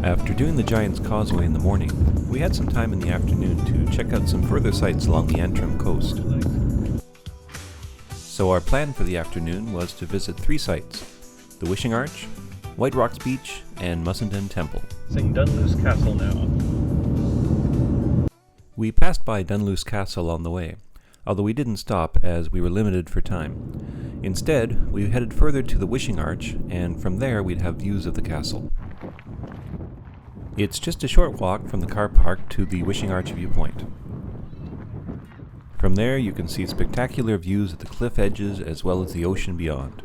After doing the Giant's Causeway in the morning, we had some time in the afternoon to check out some further sights along the Antrim coast. So our plan for the afternoon was to visit 3 sites: the Wishing Arch, White Rocks Beach, and Mussenden Temple. Seeing Dunluce Castle now. We passed by Dunluce Castle on the way, although we didn't stop as we were limited for time. Instead, we headed further to the Wishing Arch, and from there we'd have views of the castle. It's just a short walk from the car park to the Wishing Arch Viewpoint. From there you can see spectacular views of the cliff edges as well as the ocean beyond.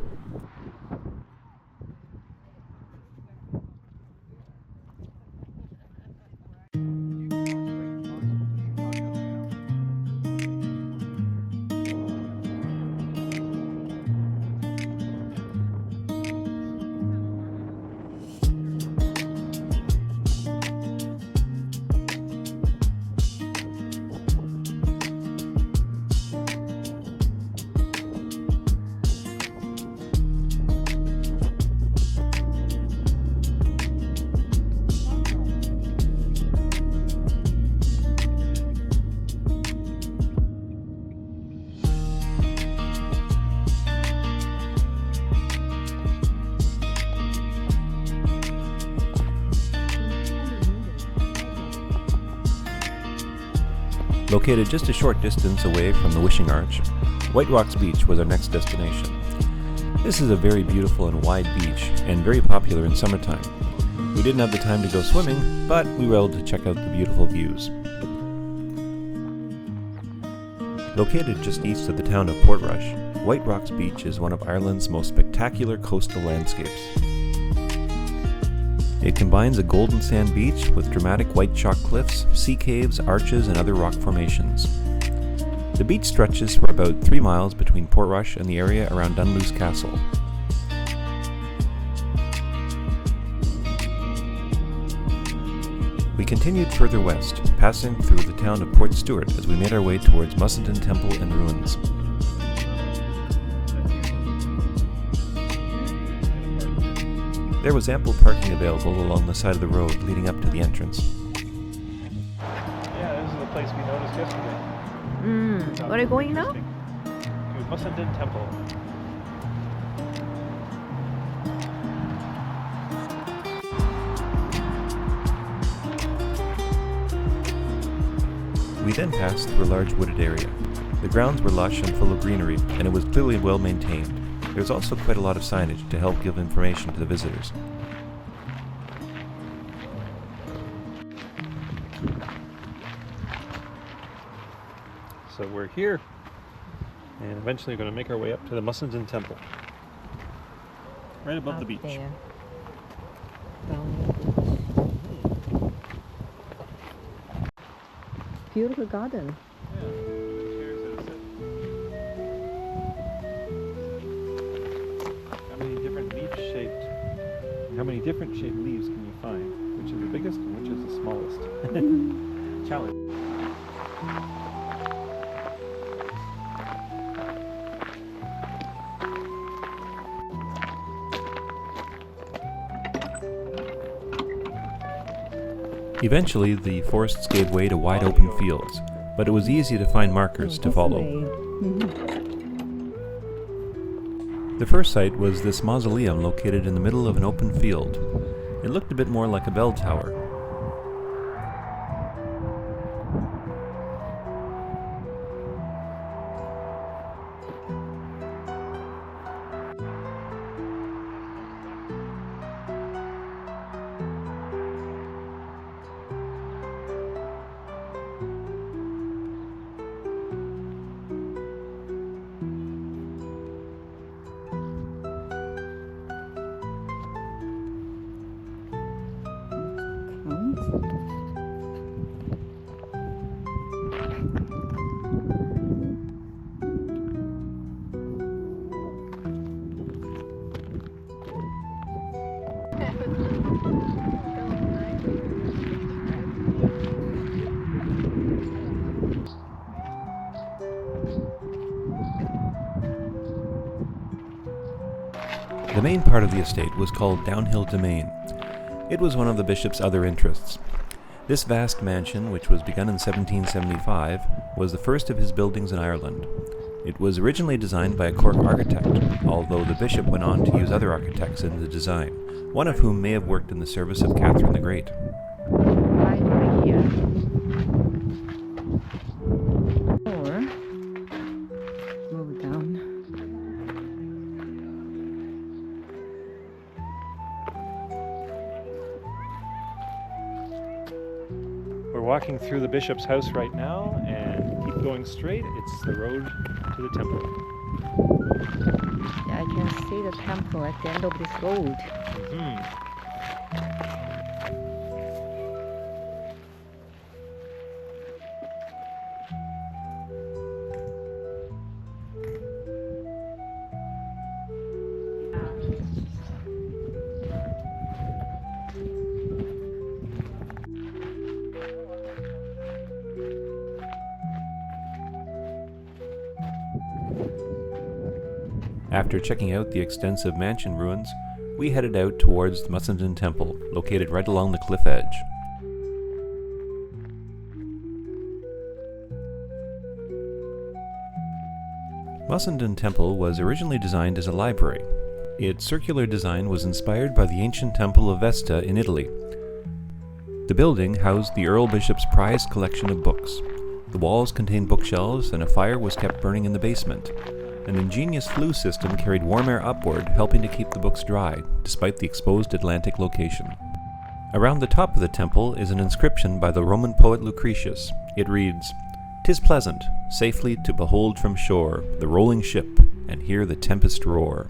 Located just a short distance away from the Wishing Arch, White Rocks Beach was our next destination. This is a very beautiful and wide beach, and very popular in summertime. We didn't have the time to go swimming, but we were able to check out the beautiful views. Located just east of the town of Portrush, White Rocks Beach is one of Ireland's most spectacular coastal landscapes. It combines a golden sand beach with dramatic white chalk cliffs, sea caves, arches, and other rock formations. The beach stretches for about 3 miles between Portrush and the area around Dunluce Castle. We continued further west, passing through the town of Port Stewart as we made our way towards Mussenden Temple and ruins. There was ample parking available along the side of the road leading up to the entrance. Yeah, this is the place we noticed yesterday. Where are you going now? To Mussenden Temple. We then passed through a large wooded area. The grounds were lush and full of greenery, and it was clearly well maintained. There was also quite a lot of signage to help give information to the visitors. So we're here, and eventually we're going to make our way up to the Mussenden Temple. Right above the beach. There. Beautiful garden. How many different shaped leaves can you find? Which is the biggest and which is the smallest? Challenge. Eventually, the forests gave way to wide open fields, but it was easy to find markers to follow. The first site was this mausoleum located in the middle of an open field. It looked a bit more like a bell tower. The main part of the estate was called Downhill Domain. It was one of the bishop's other interests. This vast mansion, which was begun in 1775, was the first of his buildings in Ireland. It was originally designed by a Cork architect, although the bishop went on to use other architects in the design, one of whom may have worked in the service of Catherine the Great. Library here. Or move down. We're walking through the bishop's house right now and keep going straight. It's the road to the temple. Yeah, I can see the temple at the end of this road. After checking out the extensive mansion ruins, we headed out towards the Mussenden Temple, located right along the cliff edge. Mussenden Temple was originally designed as a library. Its circular design was inspired by the ancient temple of Vesta in Italy. The building housed the Earl Bishop's prized collection of books. The walls contained bookshelves, and a fire was kept burning in the basement. An ingenious flue system carried warm air upward, helping to keep the books dry, despite the exposed Atlantic location. Around the top of the temple is an inscription by the Roman poet Lucretius. It reads, "'Tis pleasant, safely to behold from shore the rolling ship, and hear the tempest roar."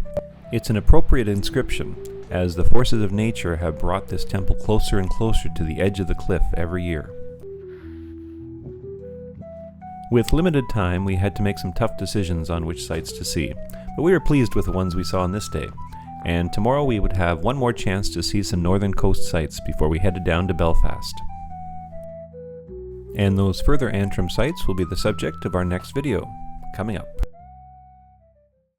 It's an appropriate inscription, as the forces of nature have brought this temple closer and closer to the edge of the cliff every year. With limited time, we had to make some tough decisions on which sites to see, but we were pleased with the ones we saw on this day. And tomorrow we would have one more chance to see some northern coast sites before we headed down to Belfast. And those further Antrim sites will be the subject of our next video, coming up.